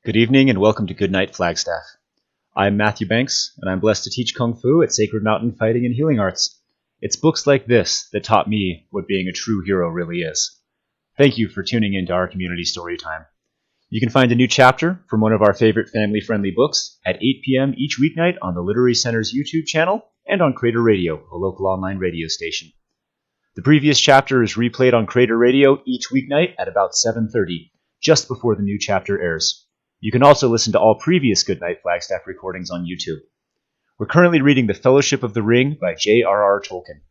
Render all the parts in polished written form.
Good evening and welcome to Goodnight Flagstaff. I'm Matthew Banks, and I'm blessed to teach Kung Fu at Sacred Mountain Fighting and Healing Arts. It's books like this that taught me what being a true hero really is. Thank you for tuning in to our community story time. You can find a new chapter from one of our favorite family-friendly books at 8 p.m. each weeknight on the Literary Center's YouTube channel and on Crater Radio, a local online radio station. The previous chapter is replayed on Crater Radio each weeknight at about 7:30, just before the new chapter airs. You can also listen to all previous Goodnight Flagstaff recordings on YouTube. We're currently reading The Fellowship of the Ring by J.R.R. Tolkein.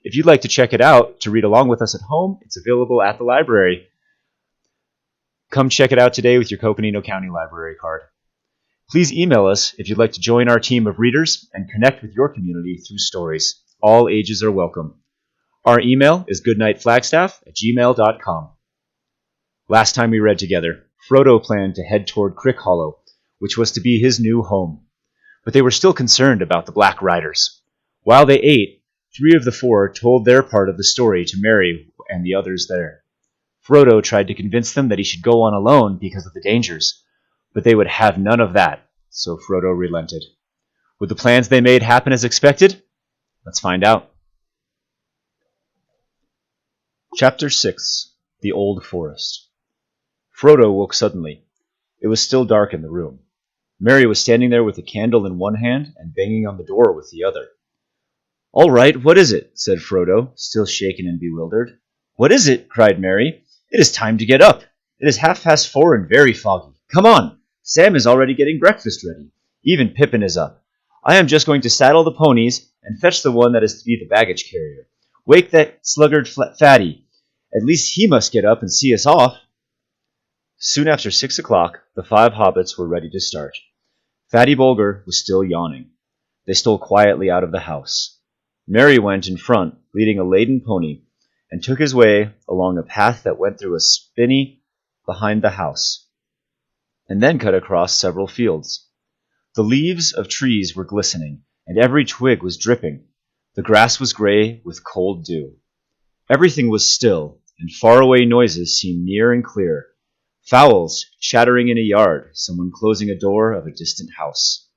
If you'd like to check it out to read along with us at home, it's available at the library. Come check it out today with your Coconino County Library card. Please email us if you'd like to join our team of readers and connect with your community through stories. All ages are welcome. Our email is goodnightflagstaff@gmail.com. Last time we read together, Frodo planned to head toward Crick Hollow, which was to be his new home. But they were still concerned about the Black Riders. While they ate, 3 of the 4 told their part of the story to Merry and the others there. Frodo tried to convince them that he should go on alone because of the dangers, but they would have none of that, so Frodo relented. Would the plans they made happen as expected? Let's find out. Chapter 6. The Old Forest. Frodo woke suddenly. It was still dark in the room. Merry was standing there with a candle in one hand and banging on the door with the other. "All right, what is it?" said Frodo, still shaken and bewildered. "What is it?" cried Merry. "It is time to get up. It is 4:30 and very foggy. Come on! Sam is already getting breakfast ready. Even Pippin is up. I am just going to saddle the ponies and fetch the one that is to be the baggage carrier. Wake that sluggard Fatty. At least he must get up and see us off." Soon after 6 o'clock, the 5 hobbits were ready to start. Fatty Bulger was still yawning. They stole quietly out of the house. Merry went in front, leading a laden pony, and took his way along a path that went through a spinney behind the house, and then cut across several fields. The leaves of trees were glistening, and every twig was dripping. The grass was gray with cold dew. Everything was still, and faraway noises seemed near and clear. Fowls chattering in a yard, someone closing a door of a distant house.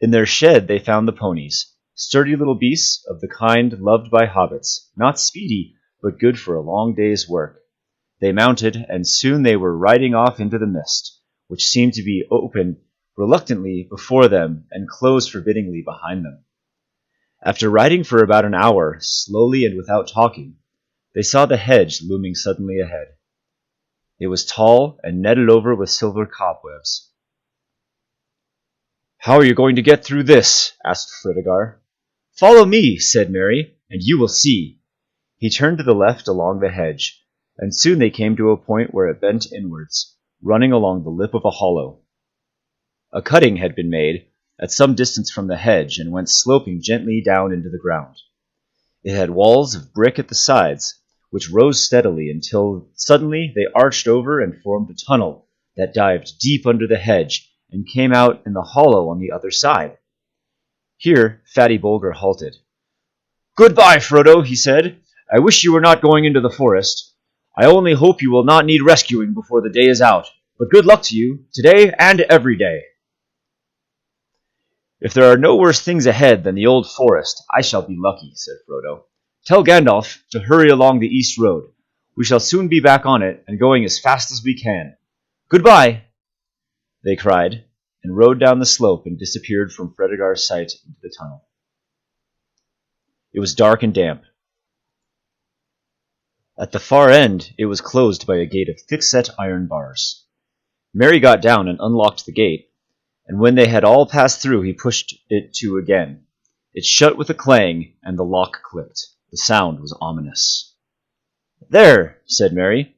In their shed they found the ponies, sturdy little beasts of the kind loved by hobbits, not speedy, but good for a long day's work. They mounted, and soon they were riding off into the mist, which seemed to be open reluctantly before them and close forbiddingly behind them. After riding for about an hour, slowly and without talking, they saw the hedge looming suddenly ahead. It was tall and netted over with silver cobwebs. "How are you going to get through this?" asked Fredegar. "Follow me," said Merry, "and you will see." He turned to the left along the hedge, and soon they came to a point where it bent inwards, running along the lip of a hollow. A cutting had been made at some distance from the hedge and went sloping gently down into the ground. It had walls of brick at the sides, which rose steadily until suddenly they arched over and formed a tunnel that dived deep under the hedge and came out in the hollow on the other side. Here Fatty Bulger halted. "Goodbye, Frodo," he said. "I wish you were not going into the forest. I only hope you will not need rescuing before the day is out, but good luck to you, today and every day." "If there are no worse things ahead than the old forest, I shall be lucky," said Frodo. "Tell Gandalf to hurry along the east road. We shall soon be back on it and going as fast as we can. Goodbye!" they cried, and rode down the slope and disappeared from Fredegar's sight into the tunnel. It was dark and damp. At the far end, it was closed by a gate of thick-set iron bars. Merry got down and unlocked the gate, and when they had all passed through, he pushed it to again. It shut with a clang, and the lock clicked. The sound was ominous. "There," said Merry.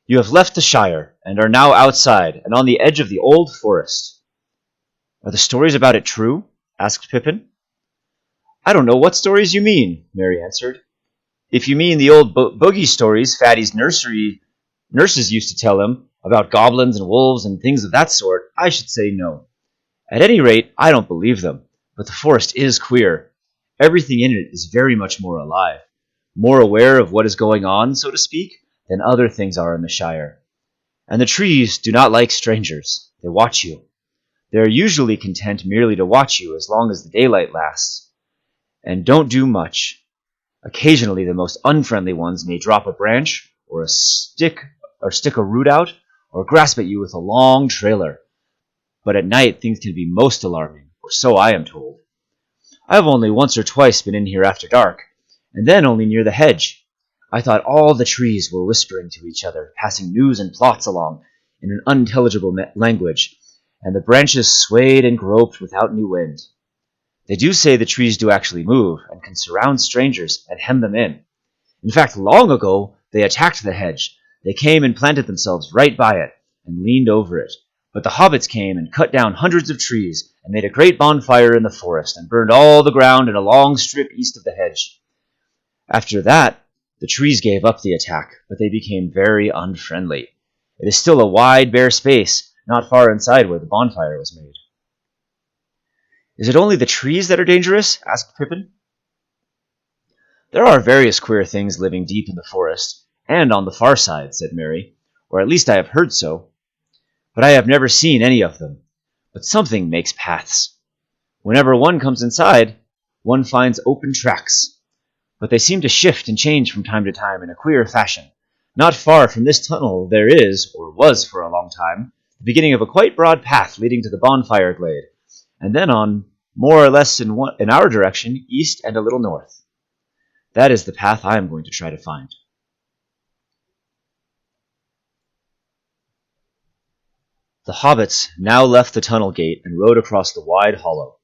"You have left the Shire, and are now outside, and on the edge of the old forest." "Are the stories about it true?" asked Pippin. "I don't know what stories you mean," Merry answered. "If you mean the old boogie stories Fatty's nurses used to tell him, about goblins and wolves and things of that sort, I should say no. At any rate, I don't believe them, but the forest is queer. Everything in it is very much more alive, more aware of what is going on, so to speak, than other things are in the Shire. And the trees do not like strangers. They watch you. They are usually content merely to watch you as long as the daylight lasts, and don't do much. Occasionally, the most unfriendly ones may drop a branch or stick a root out or grasp at you with a long trailer. But at night, things can be most alarming, or so I am told. I have only once or twice been in here after dark, and then only near the hedge. I thought all the trees were whispering to each other, passing news and plots along in an unintelligible language, and the branches swayed and groped without any wind. They do say the trees do actually move, and can surround strangers and hem them in. In fact, long ago, they attacked the hedge. They came and planted themselves right by it, and leaned over it. But the hobbits came and cut down hundreds of trees, and made a great bonfire in the forest, and burned all the ground in a long strip east of the hedge. After that, the trees gave up the attack, but they became very unfriendly. It is still a wide, bare space, not far inside where the bonfire was made. Is it only the trees that are dangerous? Asked Pippin. There are various queer things living deep in the forest, and on the far side, said Merry, or at least I have heard so. But I have never seen any of them. But something makes paths. Whenever one comes inside, one finds open tracks. But they seem to shift and change from time to time in a queer fashion. Not far from this tunnel there is, or was for a long time, the beginning of a quite broad path leading to the bonfire glade, and then on, more or less in our direction, east and a little north. That is the path I am going to try to find. The hobbits now left the tunnel gate and rode across the wide hollow.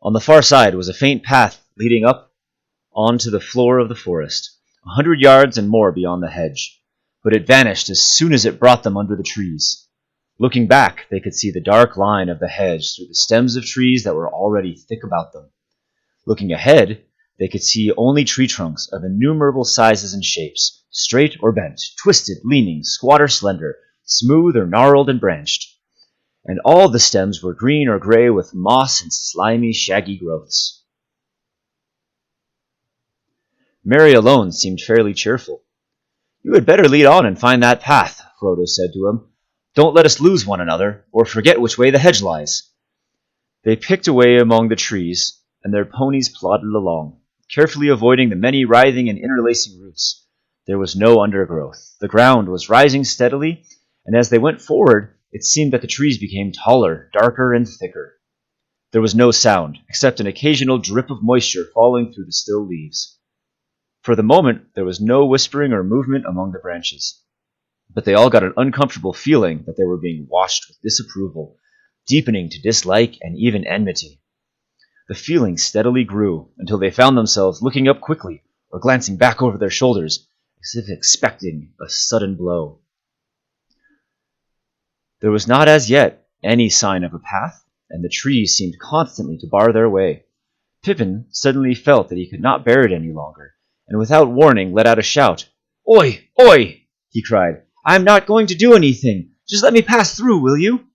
On the far side was a faint path leading up onto the floor of the forest, 100 yards and more beyond the hedge, but it vanished as soon as it brought them under the trees. Looking back, they could see the dark line of the hedge through the stems of trees that were already thick about them. Looking ahead, they could see only tree trunks of innumerable sizes and shapes, straight or bent, twisted, leaning, squat or slender, smooth or gnarled and branched. And all the stems were green or gray with moss and slimy, shaggy growths. Merry alone seemed fairly cheerful. You had better lead on and find that path, Frodo said to him. Don't let us lose one another, or forget which way the hedge lies. They picked away among the trees, and their ponies plodded along, carefully avoiding the many writhing and interlacing roots. There was no undergrowth. The ground was rising steadily, and as they went forward, it seemed that the trees became taller, darker, and thicker. There was no sound, except an occasional drip of moisture falling through the still leaves. For the moment, there was no whispering or movement among the branches, but they all got an uncomfortable feeling that they were being washed with disapproval, deepening to dislike and even enmity. The feeling steadily grew until they found themselves looking up quickly or glancing back over their shoulders as if expecting a sudden blow. There was not as yet any sign of a path, and the trees seemed constantly to bar their way. Pippin suddenly felt that he could not bear it any longer, and without warning let out a shout. "Oi! Oi!" he cried. "I am not going to do anything. Just let me pass through, will you?"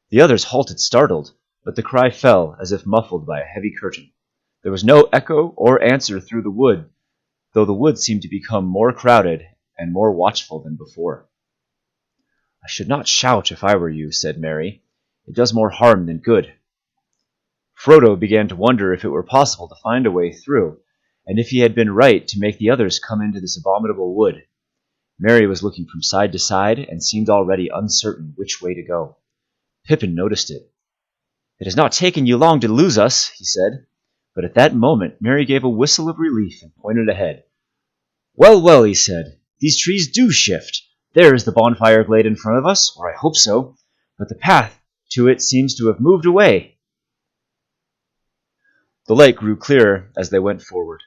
The others halted startled, but the cry fell as if muffled by a heavy curtain. There was no echo or answer through the wood, though the wood seemed to become more crowded and more watchful than before. "I should not shout if I were you," said Merry. "It does more harm than good." Frodo began to wonder if it were possible to find a way through, and if he had been right to make the others come into this abominable wood. Merry was looking from side to side and seemed already uncertain which way to go. Pippin noticed it. "It has not taken you long to lose us," he said, but at that moment Merry gave a whistle of relief and pointed ahead. "Well, well," he said, "these trees do shift. There is the bonfire glade in front of us, or I hope so, but the path to it seems to have moved away." The light grew clearer as they went forward.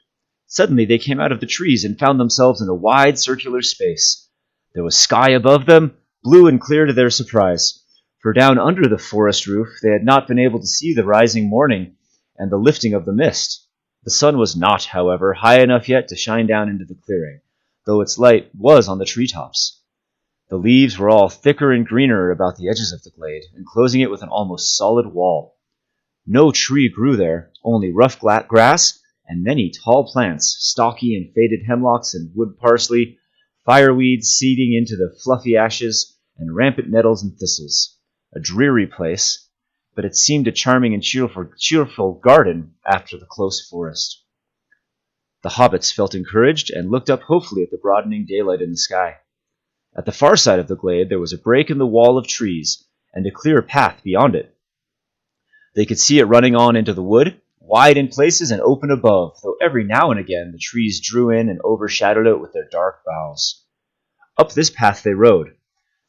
Suddenly they came out of the trees and found themselves in a wide circular space. There was sky above them, blue and clear to their surprise, for down under the forest roof they had not been able to see the rising morning and the lifting of the mist. The sun was not, however, high enough yet to shine down into the clearing, though its light was on the treetops. The leaves were all thicker and greener about the edges of the glade, enclosing it with an almost solid wall. No tree grew there, only rough grass and many tall plants, stocky and faded hemlocks and wood parsley, fireweeds seeding into the fluffy ashes, and rampant nettles and thistles. A dreary place, but it seemed a charming and cheerful garden after the close forest. The hobbits felt encouraged and looked up hopefully at the broadening daylight in the sky. At the far side of the glade there was a break in the wall of trees, and a clear path beyond it. They could see it running on into the wood, wide in places and open above, though every now and again the trees drew in and overshadowed it with their dark boughs. Up this path they rode.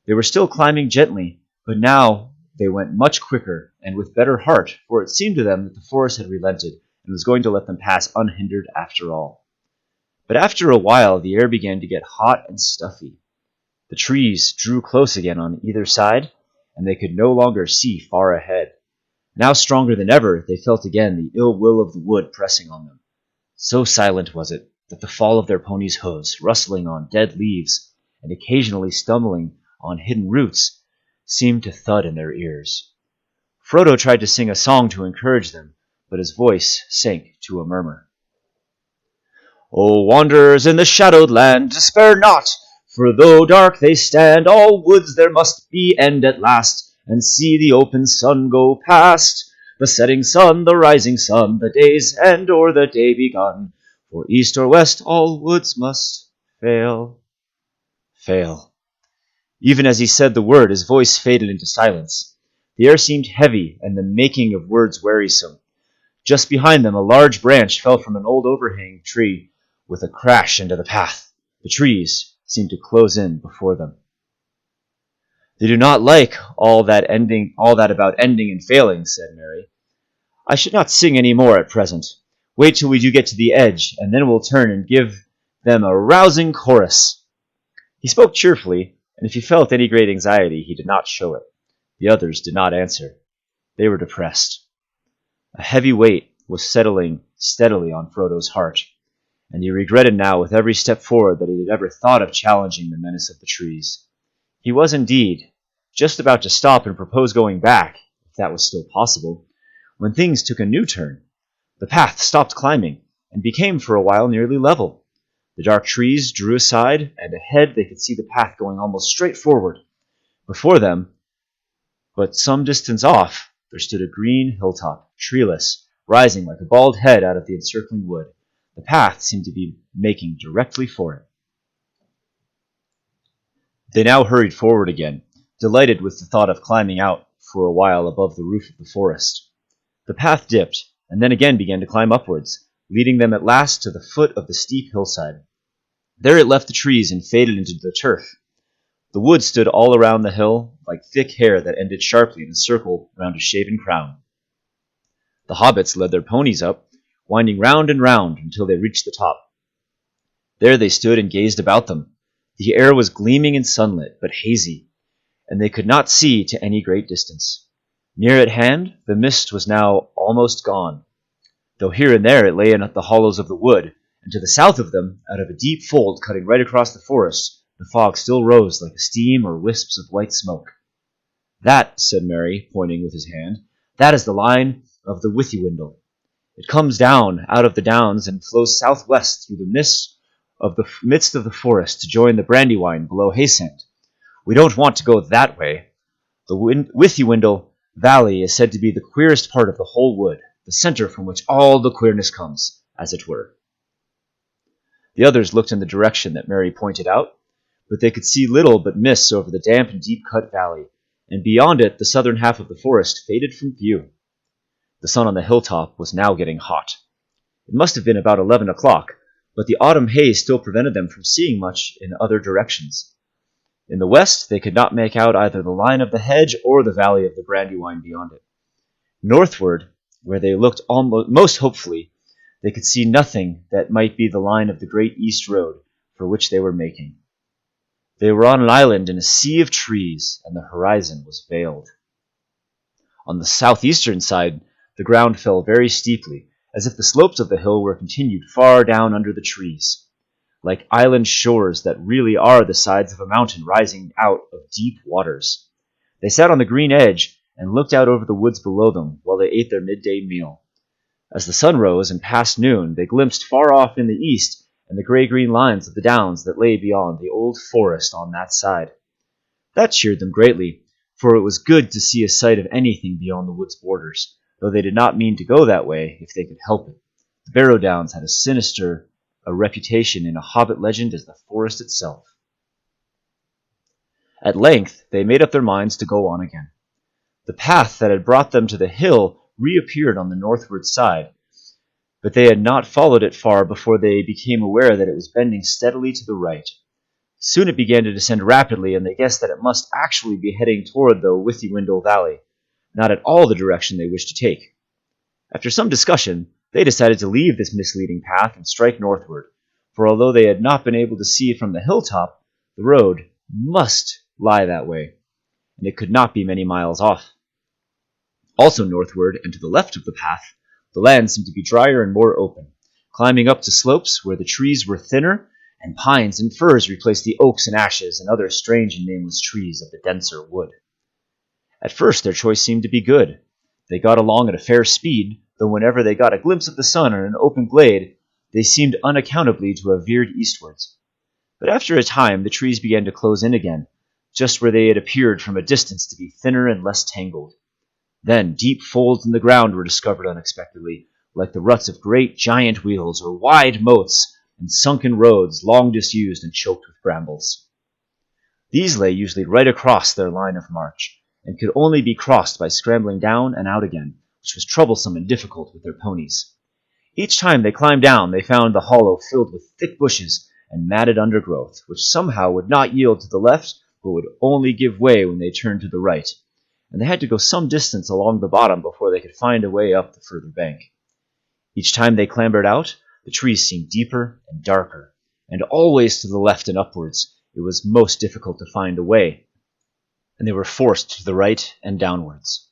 They were still climbing gently, but now they went much quicker and with better heart, for it seemed to them that the forest had relented and was going to let them pass unhindered after all. But after a while the air began to get hot and stuffy. The trees drew close again on either side, and they could no longer see far ahead. Now stronger than ever, they felt again the ill will of the wood pressing on them. So silent was it that the fall of their ponies' hoofs, rustling on dead leaves, and occasionally stumbling on hidden roots, seemed to thud in their ears. Frodo tried to sing a song to encourage them, but his voice sank to a murmur. "O wanderers in the shadowed land, despair not, for though dark they stand, all woods there must be end at last, and see the open sun go past, the setting sun, the rising sun, the day's end or the day begun, for east or west all woods must fail." Even as he said the word, his voice faded into silence. The air seemed heavy, and the making of words wearisome. Just behind them, a large branch fell from an old overhanging tree with a crash into the path. The trees seemed to close in before them. "They do not like all that about ending and failing," said Merry. "I should not sing any more at present. Wait till we do get to the edge, and then we'll turn and give them a rousing chorus." He spoke cheerfully, and if he felt any great anxiety, he did not show it. The others did not answer. They were depressed. A heavy weight was settling steadily on Frodo's heart, and he regretted now with every step forward that he had ever thought of challenging the menace of the trees. He was indeed just about to stop and propose going back, if that was still possible, when things took a new turn. The path stopped climbing, and became for a while nearly level. The dark trees drew aside, and ahead they could see the path going almost straight forward. Before them, but some distance off, there stood a green hilltop, treeless, rising like a bald head out of the encircling wood. The path seemed to be making directly for it. They now hurried forward again, delighted with the thought of climbing out for a while above the roof of the forest. The path dipped, and then again began to climb upwards, leading them at last to the foot of the steep hillside. There it left the trees and faded into the turf. The wood stood all around the hill, like thick hair that ended sharply in a circle round a shaven crown. The hobbits led their ponies up, winding round and round until they reached the top. There they stood and gazed about them. The air was gleaming and sunlit, but hazy, and they could not see to any great distance. Near at hand, the mist was now almost gone, though here and there it lay in the hollows of the wood, and to the south of them, out of a deep fold cutting right across the forest, the fog still rose like a steam or wisps of white smoke. "That," said Merry, pointing with his hand, "that is the line of the Withywindle. It comes down out of the downs and flows southwest through the midst of the forest to join the Brandywine below Haysand. We don't want to go that way. The Withywindle Valley is said to be the queerest part of the whole wood, the center from which all the queerness comes, as it were." The others looked in the direction that Merry pointed out, but they could see little but mists over the damp and deep-cut valley, and beyond it the southern half of the forest faded from view. The sun on the hilltop was now getting hot. It must have been about 11 o'clock, but the autumn haze still prevented them from seeing much in other directions. In the west, they could not make out either the line of the hedge or the valley of the Brandywine beyond it. Northward, where they looked most hopefully, they could see nothing that might be the line of the great east road for which they were making. They were on an island in a sea of trees, and the horizon was veiled. On the southeastern side, the ground fell very steeply, as if the slopes of the hill were continued far down under the trees, like island shores that really are the sides of a mountain rising out of deep waters. They sat on the green edge and looked out over the woods below them while they ate their midday meal. As the sun rose and past noon, they glimpsed far off in the east and the gray-green lines of the downs that lay beyond the old forest on that side. That cheered them greatly, for it was good to see a sight of anything beyond the wood's borders, though they did not mean to go that way if they could help it. The Barrow Downs had as sinister a reputation in a hobbit legend as the forest itself. At length, they made up their minds to go on again. The path that had brought them to the hill reappeared on the northward side, but they had not followed it far before they became aware that it was bending steadily to the right. Soon it began to descend rapidly, and they guessed that it must actually be heading toward the Withywindle Valley, not at all the direction they wished to take. After some discussion, they decided to leave this misleading path and strike northward, for although they had not been able to see it from the hilltop, the road must lie that way, and it could not be many miles off. Also northward, and to the left of the path, the land seemed to be drier and more open, climbing up to slopes where the trees were thinner, and pines and firs replaced the oaks and ashes and other strange and nameless trees of the denser wood. At first their choice seemed to be good. They got along at a fair speed, though whenever they got a glimpse of the sun in an open glade, they seemed unaccountably to have veered eastwards. But after a time the trees began to close in again, just where they had appeared from a distance to be thinner and less tangled. Then deep folds in the ground were discovered unexpectedly, like the ruts of great giant wheels or wide moats and sunken roads long disused and choked with brambles. These lay usually right across their line of march, and could only be crossed by scrambling down and out again, which was troublesome and difficult with their ponies. Each time they climbed down, they found the hollow filled with thick bushes and matted undergrowth, which somehow would not yield to the left, but would only give way when they turned to the right, and they had to go some distance along the bottom before they could find a way up the further bank. Each time they clambered out, the trees seemed deeper and darker, and always to the left and upwards. It was most difficult to find a way, and they were forced to the right and downwards.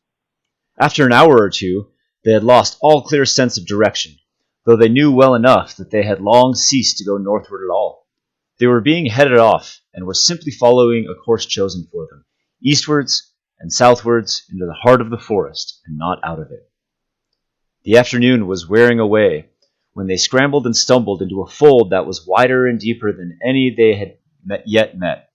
After an hour or two, they had lost all clear sense of direction, though they knew well enough that they had long ceased to go northward at all. They were being headed off, and were simply following a course chosen for them, eastwards and southwards into the heart of the forest, and not out of it. The afternoon was wearing away when they scrambled and stumbled into a fold that was wider and deeper than any they had yet met.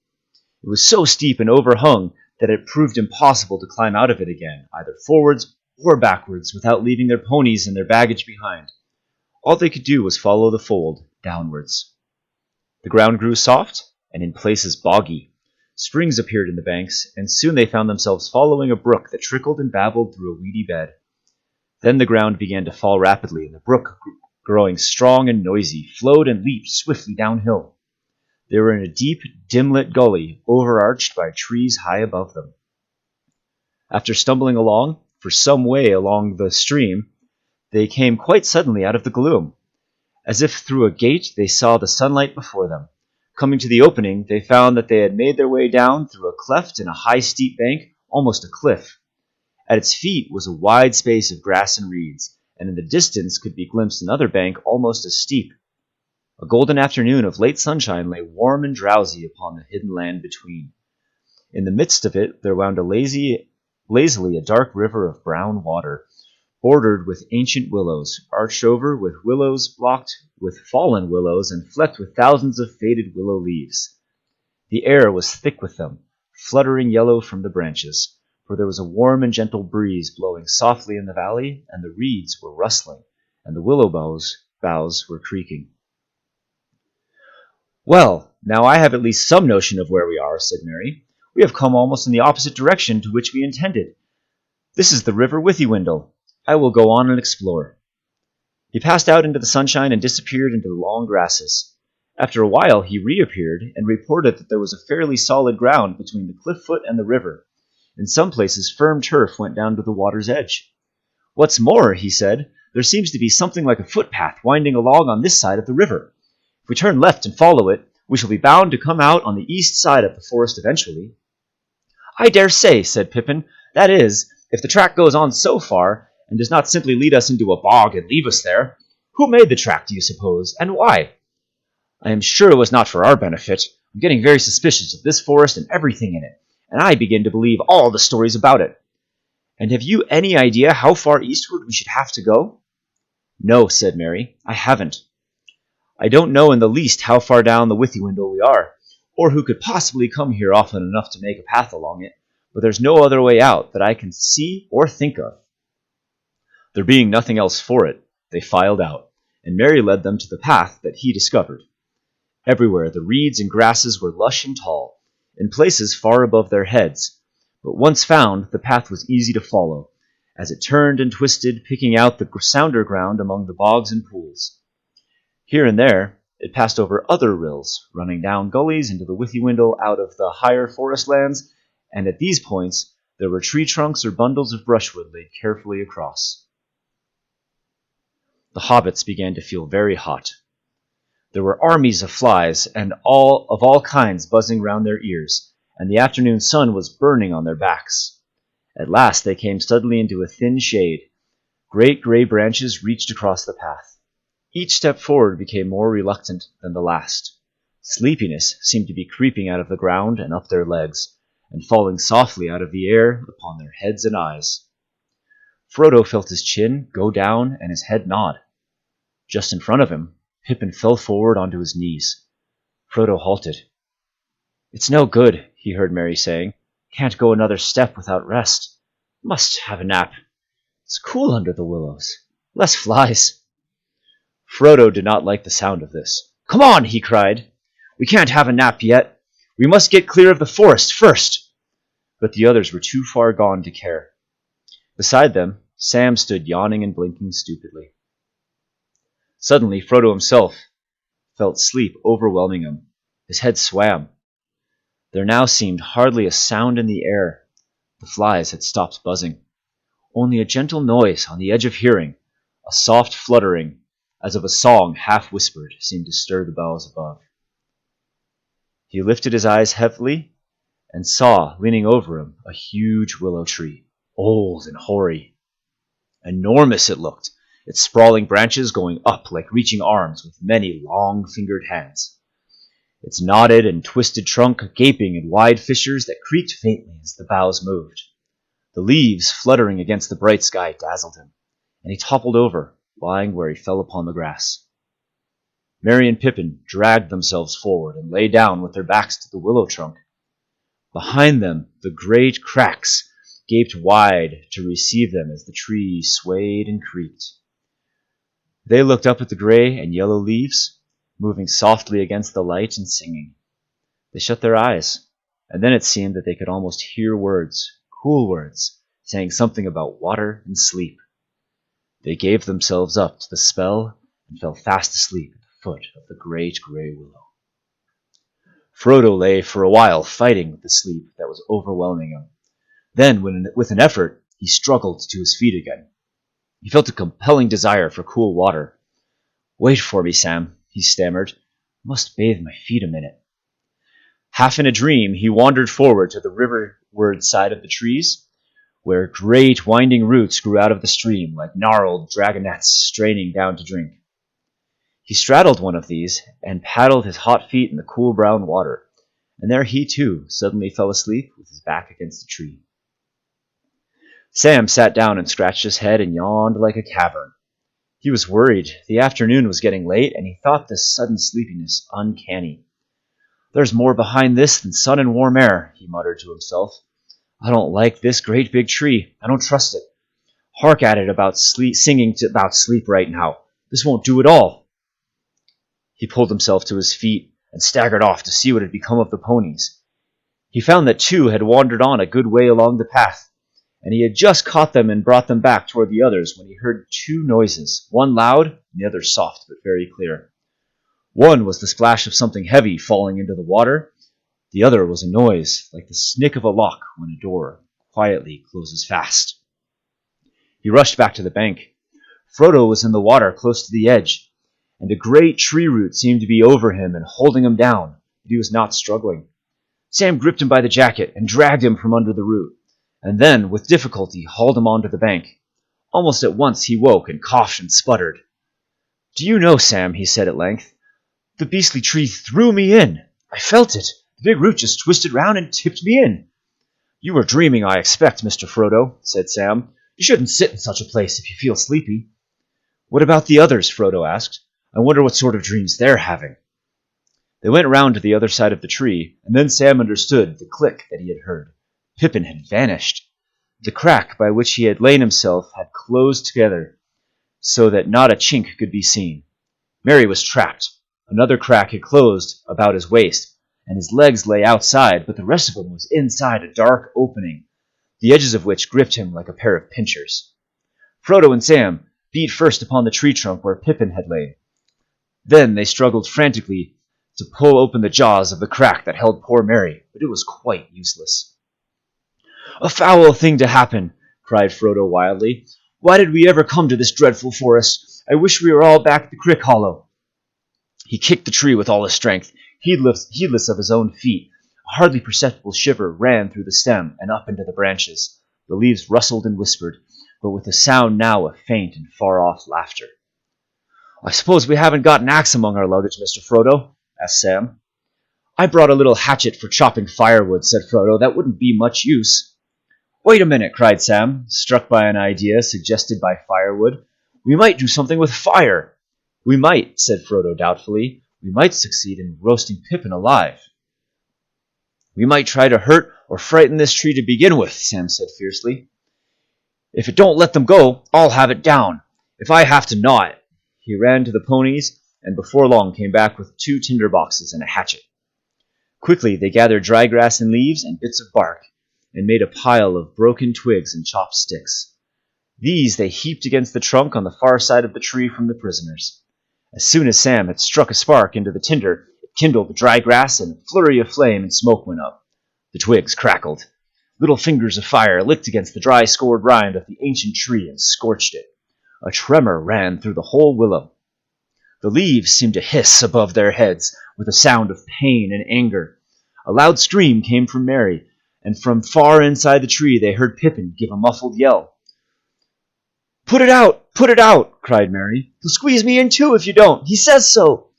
It was so steep and overhung that it proved impossible to climb out of it again, either forwards or backwards, without leaving their ponies and their baggage behind. All they could do was follow the fold downwards. The ground grew soft, and in places boggy. Springs appeared in the banks, and soon they found themselves following a brook that trickled and babbled through a weedy bed. Then the ground began to fall rapidly, and the brook, growing strong and noisy, flowed and leaped swiftly downhill. They were in a deep, dim-lit gully, overarched by trees high above them. After stumbling along, for some way along the stream, they came quite suddenly out of the gloom. As if through a gate, they saw the sunlight before them. Coming to the opening, they found that they had made their way down through a cleft in a high steep bank, almost a cliff. At its feet was a wide space of grass and reeds, and in the distance could be glimpsed another bank almost as steep. A golden afternoon of late sunshine lay warm and drowsy upon the hidden land between. In the midst of it there wound lazily a dark river of brown water, bordered with ancient willows, arched over with willows, blocked with fallen willows, and flecked with thousands of faded willow leaves. The air was thick with them, fluttering yellow from the branches, for there was a warm and gentle breeze blowing softly in the valley, and the reeds were rustling, and the willow boughs were creaking. "Well, now I have at least some notion of where we are," said Mary. "We have come almost in the opposite direction to which we intended. This is the river Withywindle. I will go on and explore." He passed out into the sunshine and disappeared into the long grasses. After a while he reappeared and reported that there was a fairly solid ground between the cliff foot and the river. In some places firm turf went down to the water's edge. "What's more," he said, "there seems to be something like a footpath winding along on this side of the river. If we turn left and follow it, we shall be bound to come out on the east side of the forest eventually." "I dare say," said Pippin. "That is, if the track goes on so far, and does not simply lead us into a bog and leave us there. Who made the track, do you suppose, and why?" "I am sure it was not for our benefit. I'm getting very suspicious of this forest and everything in it, and I begin to believe all the stories about it." "And have you any idea how far eastward we should have to go?" "No," said Mary, "I haven't." I don't know in the least how far down the Withywindle we are, or who could possibly come here often enough to make a path along it, but there's no other way out that I can see or think of." There being nothing else for it, they filed out, and Mary led them to the path that he discovered. Everywhere the reeds and grasses were lush and tall, in places far above their heads, but once found, the path was easy to follow, as it turned and twisted, picking out the sounder ground among the bogs and pools. Here and there, it passed over other rills, running down gullies into the Withywindle out of the higher forest lands, and at these points there were tree trunks or bundles of brushwood laid carefully across. The hobbits began to feel very hot. There were armies of flies and all kinds buzzing round their ears, and the afternoon sun was burning on their backs. At last they came suddenly into a thin shade. Great gray branches reached across the path. Each step forward became more reluctant than the last. Sleepiness seemed to be creeping out of the ground and up their legs, and falling softly out of the air upon their heads and eyes. Frodo felt his chin go down and his head nod. Just in front of him, Pippin fell forward onto his knees. Frodo halted. "It's no good," he heard Merry saying. "Can't go another step without rest. Must have a nap. It's cool under the willows. Less flies." Frodo did not like the sound of this. "Come on," he cried. "We can't have a nap yet. We must get clear of the forest first." But the others were too far gone to care. Beside them, Sam stood yawning and blinking stupidly. Suddenly, Frodo himself felt sleep overwhelming him. His head swam. There now seemed hardly a sound in the air. The flies had stopped buzzing. Only a gentle noise on the edge of hearing, a soft fluttering, as of a song half-whispered, seemed to stir the boughs above. He lifted his eyes heavily and saw, leaning over him, a huge willow tree, old and hoary. Enormous it looked, its sprawling branches going up like reaching arms with many long-fingered hands. Its knotted and twisted trunk gaping in wide fissures that creaked faintly as the boughs moved. The leaves fluttering against the bright sky dazzled him, and he toppled over, lying where he fell upon the grass. Merry and Pippin dragged themselves forward and lay down with their backs to the willow trunk. Behind them, the great cracks gaped wide to receive them as the tree swayed and creaked. They looked up at the gray and yellow leaves, moving softly against the light and singing. They shut their eyes, and then it seemed that they could almost hear words, cool words, saying something about water and sleep. They gave themselves up to the spell and fell fast asleep at the foot of the great gray willow. Frodo lay for a while fighting with the sleep that was overwhelming him. Then, with an effort, he struggled to his feet again. He felt a compelling desire for cool water. "Wait for me, Sam," he stammered. "Must bathe my feet a minute." Half in a dream, he wandered forward to the riverward side of the trees, where great winding roots grew out of the stream like gnarled dragonets straining down to drink. He straddled one of these and paddled his hot feet in the cool brown water, and there he too suddenly fell asleep with his back against a tree. Sam sat down and scratched his head and yawned like a cavern. He was worried. The afternoon was getting late, and he thought this sudden sleepiness uncanny. "There's more behind this than sun and warm air," he muttered to himself. "I don't like this great big tree. I don't trust it. Hark at it about singing about sleep right now. This won't do at all." He pulled himself to his feet and staggered off to see what had become of the ponies. He found that two had wandered on a good way along the path, and he had just caught them and brought them back toward the others when he heard two noises, one loud and the other soft but very clear. One was the splash of something heavy falling into the water. The other was a noise like the snick of a lock when a door quietly closes fast. He rushed back to the bank. Frodo was in the water close to the edge, and a great tree root seemed to be over him and holding him down, but he was not struggling. Sam gripped him by the jacket and dragged him from under the root, and then, with difficulty, hauled him onto the bank. Almost at once he woke and coughed and sputtered. "Do you know, Sam," he said at length, "the beastly tree threw me in. I felt it. The big root just twisted round and tipped me in." "You were dreaming, I expect, Mr. Frodo," said Sam. "You shouldn't sit in such a place if you feel sleepy." "What about the others?" Frodo asked. I wonder what sort of dreams they're having." They went round to the other side of the tree, and then Sam understood the click that he had heard. Pippin had vanished. The crack by which he had lain himself had closed together, so that not a chink could be seen. Mary was trapped. Another crack had closed about his waist, and his legs lay outside, but the rest of him was inside a dark opening, the edges of which gripped him like a pair of pincers. Frodo and Sam beat first upon the tree trunk where Pippin had lain. Then they struggled frantically to pull open the jaws of the crack that held poor Mary, but it was quite useless. "A foul thing to happen!" cried Frodo wildly. "Why did we ever come to this dreadful forest? I wish we were all back at the Crick Hollow." He kicked the tree with all his strength, heedless of his own feet. A hardly perceptible shiver ran through the stem and up into the branches. The leaves rustled and whispered, but with a sound now of faint and far-off laughter. "I suppose we haven't got an axe among our luggage, Mr. Frodo?" asked Sam. "I brought a little hatchet for chopping firewood," said Frodo. "That wouldn't be much use." "Wait a minute," cried Sam, struck by an idea suggested by firewood. "We might do something with fire." "We might," said Frodo doubtfully. "We might succeed in roasting Pippin alive." "We might try to hurt or frighten this tree to begin with," Sam said fiercely. "If it don't let them go, I'll have it down. If I have to gnaw it." He ran to the ponies, and before long came back with 2 tinder boxes and a hatchet. Quickly they gathered dry grass and leaves and bits of bark, and made a pile of broken twigs and chopped sticks. These they heaped against the trunk on the far side of the tree from the prisoners. As soon as Sam had struck a spark into the tinder, it kindled the dry grass, and a flurry of flame and smoke went up. The twigs crackled. Little fingers of fire licked against the dry scored rind of the ancient tree and scorched it. A tremor ran through the whole willow. The leaves seemed to hiss above their heads with a sound of pain and anger. A loud scream came from Mary, and from far inside the tree they heard Pippin give a muffled yell. "Put it out! Put it out!" cried Mary. "He'll squeeze me in too if you don't. He says so."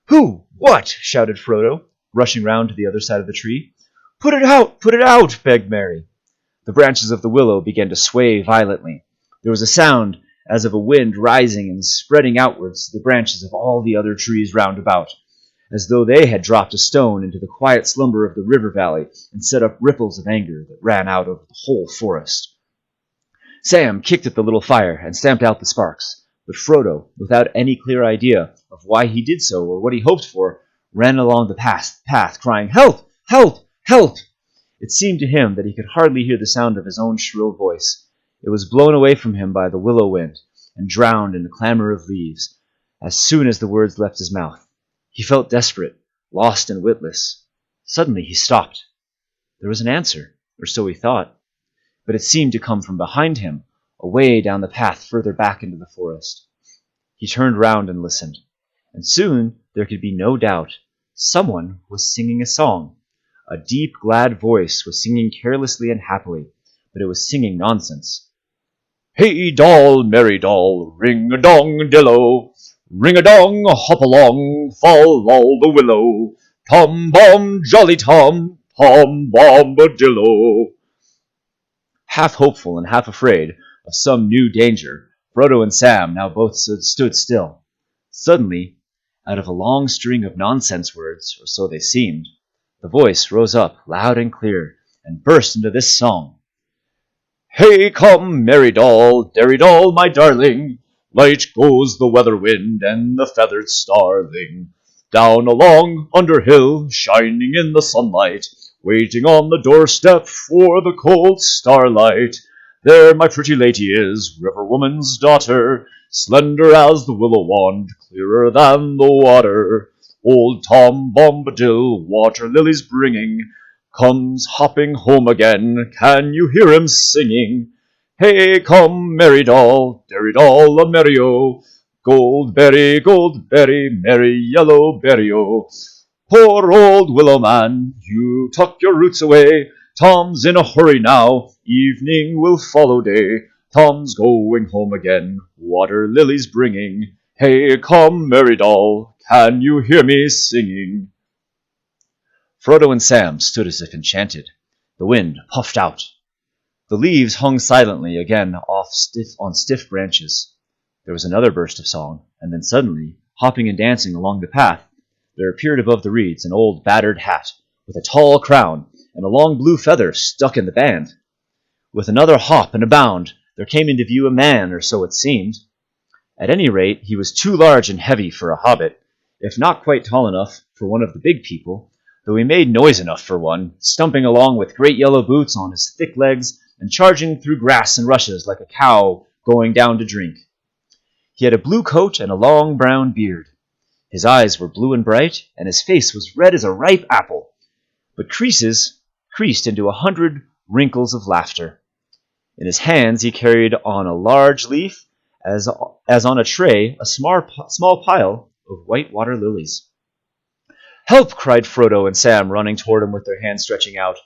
"Who? What?" shouted Frodo, rushing round to the other side of the tree. "Put it out! Put it out!" begged Mary. The branches of the willow began to sway violently. There was a sound as of a wind rising and spreading outwards to the branches of all the other trees round about, as though they had dropped a stone into the quiet slumber of the river valley and set up ripples of anger that ran out over the whole forest. Sam kicked at the little fire and stamped out the sparks, but Frodo, without any clear idea of why he did so or what he hoped for, ran along the path crying, "Help! Help! Help!" It seemed to him that he could hardly hear the sound of his own shrill voice. It was blown away from him by the willow wind and drowned in the clamor of leaves as soon as the words left his mouth. He felt desperate, lost and witless. Suddenly he stopped. There was an answer, or so he thought, but it seemed to come from behind him, away down the path further back into the forest. He turned round and listened, and soon there could be no doubt. Someone was singing a song. A deep, glad voice was singing carelessly and happily, but it was singing nonsense. "Hey doll, merry doll, ring-a-dong-dillo, ring-a-dong, hop along, fall all the willow, tom-bom, jolly tom, tom-bombadillo." Half hopeful and half afraid of some new danger, Frodo and Sam now both stood still. Suddenly, out of a long string of nonsense words, or so they seemed, the voice rose up loud and clear and burst into this song. "Hey come, merry doll, derry doll, my darling, light goes the weather wind and the feathered starling, down along under hill, shining in the sunlight, waiting on the doorstep for the cold starlight. There my pretty lady is, river woman's daughter, slender as the willow wand, clearer than the water. Old Tom Bombadil, water lilies bringing, comes hopping home again, can you hear him singing? Hey come, merry doll, derry doll, a merry-o, goldberry, merry yellow berry-o. Poor old willow man, you tuck your roots away, Tom's in a hurry now, evening will follow day. Tom's going home again, water lilies bringing. Hey come, merry doll, can you hear me singing?" Frodo and Sam stood as if enchanted. The wind puffed out. The leaves hung silently again on stiff branches. There was another burst of song, and then suddenly Hopping and dancing along the path, there appeared above the reeds an old battered hat, with a tall crown, and a long blue feather stuck in the band. With another hop and a bound, there came into view a man, or so it seemed. At any rate, he was too large and heavy for a hobbit, if not quite tall enough for one of the big people, though he made noise enough for one, stumping along with great yellow boots on his thick legs and charging through grass and rushes like a cow going down to drink. He had a blue coat and a long brown beard. His eyes were blue and bright, and his face was red as a ripe apple, but creased into 100 wrinkles of laughter. In his hands he carried on a large leaf, as on a tray, a small pile of white water lilies. "Help!" cried Frodo and Sam, running toward him with their hands stretching out.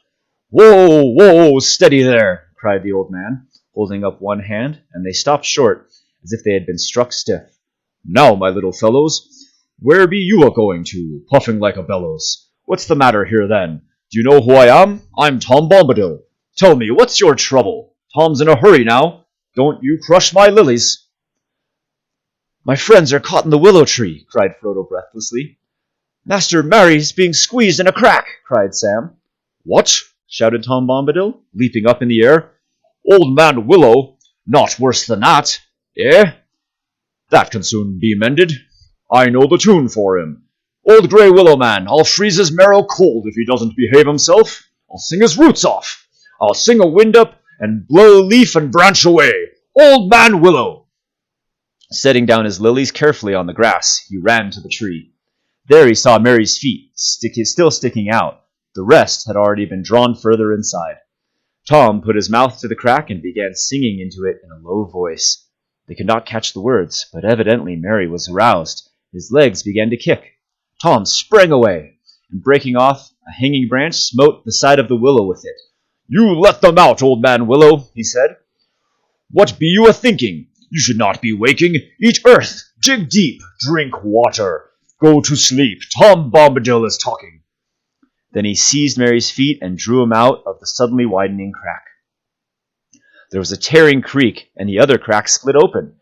"Whoa, whoa, steady there!" cried the old man, holding up one hand, and they stopped short, as if they had been struck stiff. "Now, my little fellows, where be you a-going to, puffing like a bellows? What's the matter here, then? Do you know who I am? I'm Tom Bombadil. Tell me, what's your trouble? Tom's in a hurry now. Don't you crush my lilies." "My friends are caught in the willow tree," cried Frodo breathlessly. "Master Merry's being squeezed in a crack," cried Sam. "What?" shouted Tom Bombadil, leaping up in the air. "Old Man Willow? Not worse than that, eh? That can soon be mended. I know the tune for him. Old Grey Willow Man, I'll freeze his marrow cold if he doesn't behave himself. I'll sing his roots off. I'll sing a wind up and blow leaf and branch away. Old Man Willow!" Setting down his lilies carefully on the grass, he ran to the tree. There he saw Merry's feet, still sticking out. The rest had already been drawn further inside. Tom put his mouth to the crack and began singing into it in a low voice. They could not catch the words, but evidently Merry was aroused. His legs began to kick. Tom sprang away, and breaking off a hanging branch, smote the side of the willow with it. "You let them out, Old Man Willow," he said. "What be you a-thinking? You should not be waking. Eat earth, dig deep, drink water. Go to sleep. Tom Bombadil is talking." Then he seized Merry's feet and drew him out of the suddenly widening crack. There was a tearing creak, and the other crack split open,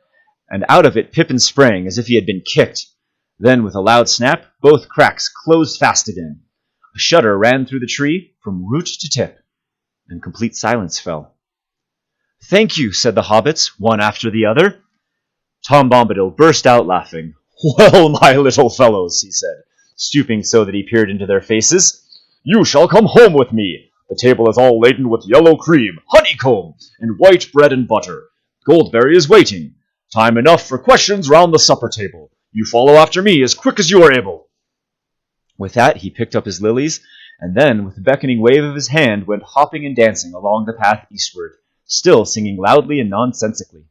and out of it Pippin sprang as if he had been kicked. Then, with a loud snap, both cracks closed fast again. A shudder ran through the tree from root to tip, and complete silence fell. "Thank you," said the hobbits, one after the other. Tom Bombadil burst out laughing. "Well, my little fellows," he said, stooping so that he peered into their faces, "you shall come home with me. The table is all laden with yellow cream, honeycomb, and white bread and butter. Goldberry is waiting. Time enough for questions round the supper table. You follow after me as quick as you are able." With that, he picked up his lilies, and then, with a beckoning wave of his hand, went hopping and dancing along the path eastward, still singing loudly and nonsensically.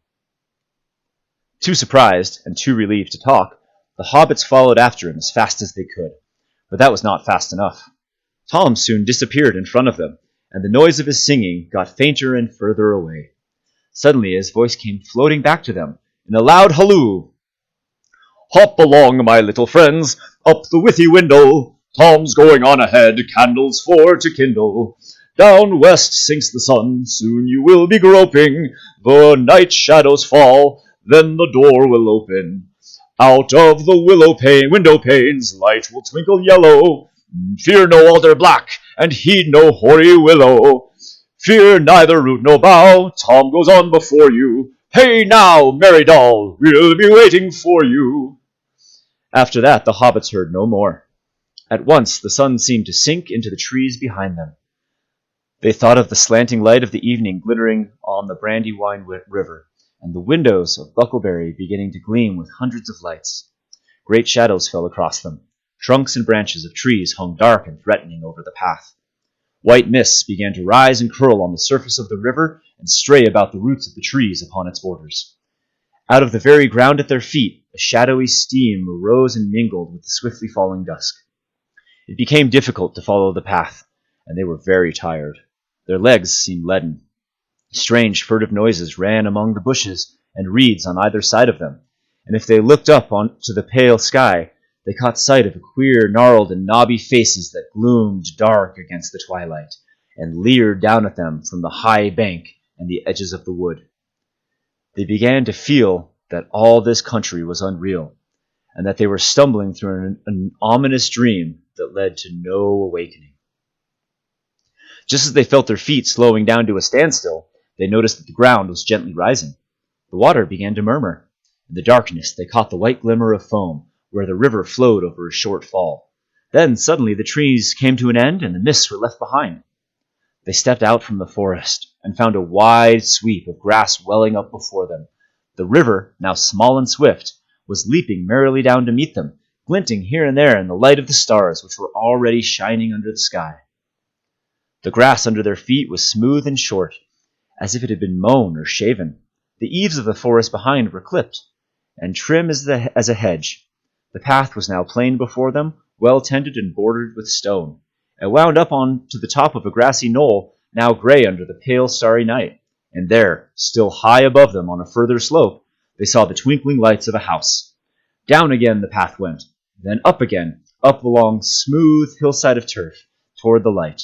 Too surprised, and too relieved to talk, the hobbits followed after him as fast as they could. But that was not fast enough. Tom soon disappeared in front of them, and the noise of his singing got fainter and further away. Suddenly his voice came floating back to them, in a loud halloo. "Hop along, my little friends, up the withy windle. Tom's going on ahead, candles for to kindle. Down west sinks the sun, soon you will be groping. The night shadows fall, then the door will open. Out of the window panes, light will twinkle yellow. Fear no alder black, and heed no hoary willow. Fear neither root nor bough, Tom goes on before you. Hey now, merry doll, we'll be waiting for you." After that, the hobbits heard no more. At once, the sun seemed to sink into the trees behind them. They thought of the slanting light of the evening glittering on the Brandywine River, and the windows of Bucklebury beginning to gleam with hundreds of lights. Great shadows fell across them. Trunks and branches of trees hung dark and threatening over the path. White mists began to rise and curl on the surface of the river and stray about the roots of the trees upon its borders. Out of the very ground at their feet, a shadowy steam arose and mingled with the swiftly falling dusk. It became difficult to follow the path, and they were very tired. Their legs seemed leaden. Strange furtive noises ran among the bushes and reeds on either side of them, and if they looked up to the pale sky, they caught sight of queer, gnarled, and knobby faces that gloomed dark against the twilight, and leered down at them from the high bank and the edges of the wood. They began to feel that all this country was unreal, and that they were stumbling through an ominous dream that led to no awakening. Just as they felt their feet slowing down to a standstill, they noticed that the ground was gently rising. The water began to murmur. In the darkness, they caught the white glimmer of foam, where the river flowed over a short fall. Then, suddenly, the trees came to an end, and the mists were left behind. They stepped out from the forest, and found a wide sweep of grass welling up before them. The river, now small and swift, was leaping merrily down to meet them, glinting here and there in the light of the stars which were already shining under the sky. The grass under their feet was smooth and short, as if it had been mown or shaven. The eaves of the forest behind were clipped, and trim as a hedge. The path was now plain before them, well tended and bordered with stone. It wound up on to the top of a grassy knoll, now gray under the pale starry night. And there, still high above them on a further slope, they saw the twinkling lights of a house. Down again the path went, then up again, up along smooth hillside of turf, toward the light.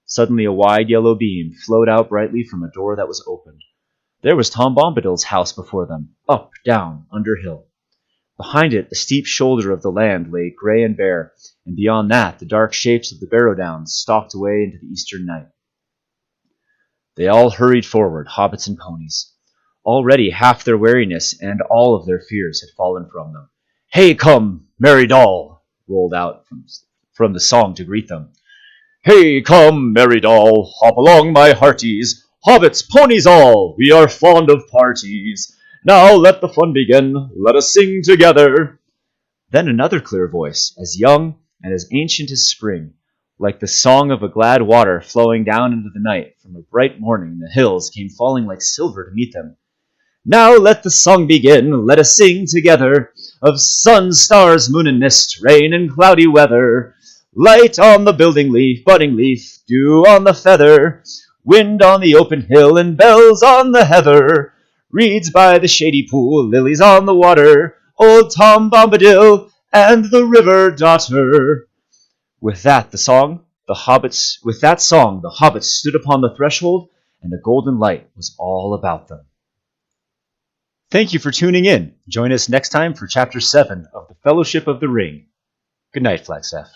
Suddenly a wide yellow beam flowed out brightly from a door that was opened. There was Tom Bombadil's house before them, up, down, under hill. Behind it, the steep shoulder of the land lay gray and bare, and beyond that, the dark shapes of the Barrow Downs stalked away into the eastern night. They all hurried forward, hobbits and ponies. Already half their weariness and all of their fears had fallen from them. "Hey, come, merry doll!" rolled out from the song to greet them. "Hey, come, merry doll, hop along, my hearties, hobbits, ponies all, we are fond of parties. Now let the fun begin, let us sing together." Then another clear voice, as young and as ancient as spring, like the song of a glad water flowing down into the night from a bright morning, the hills came falling like silver to meet them. "Now let the song begin, let us sing together, of sun, stars, moon, and mist, rain and cloudy weather. Light on the building leaf, budding leaf, dew on the feather, wind on the open hill, and bells on the heather. Reeds by the shady pool, lilies on the water, old Tom Bombadil and the river daughter." With that song, the hobbits stood upon the threshold, and the golden light was all about them. Thank you for tuning in. Join us next time for Chapter 7 of The Fellowship of the Ring. Good night, Flagstaff.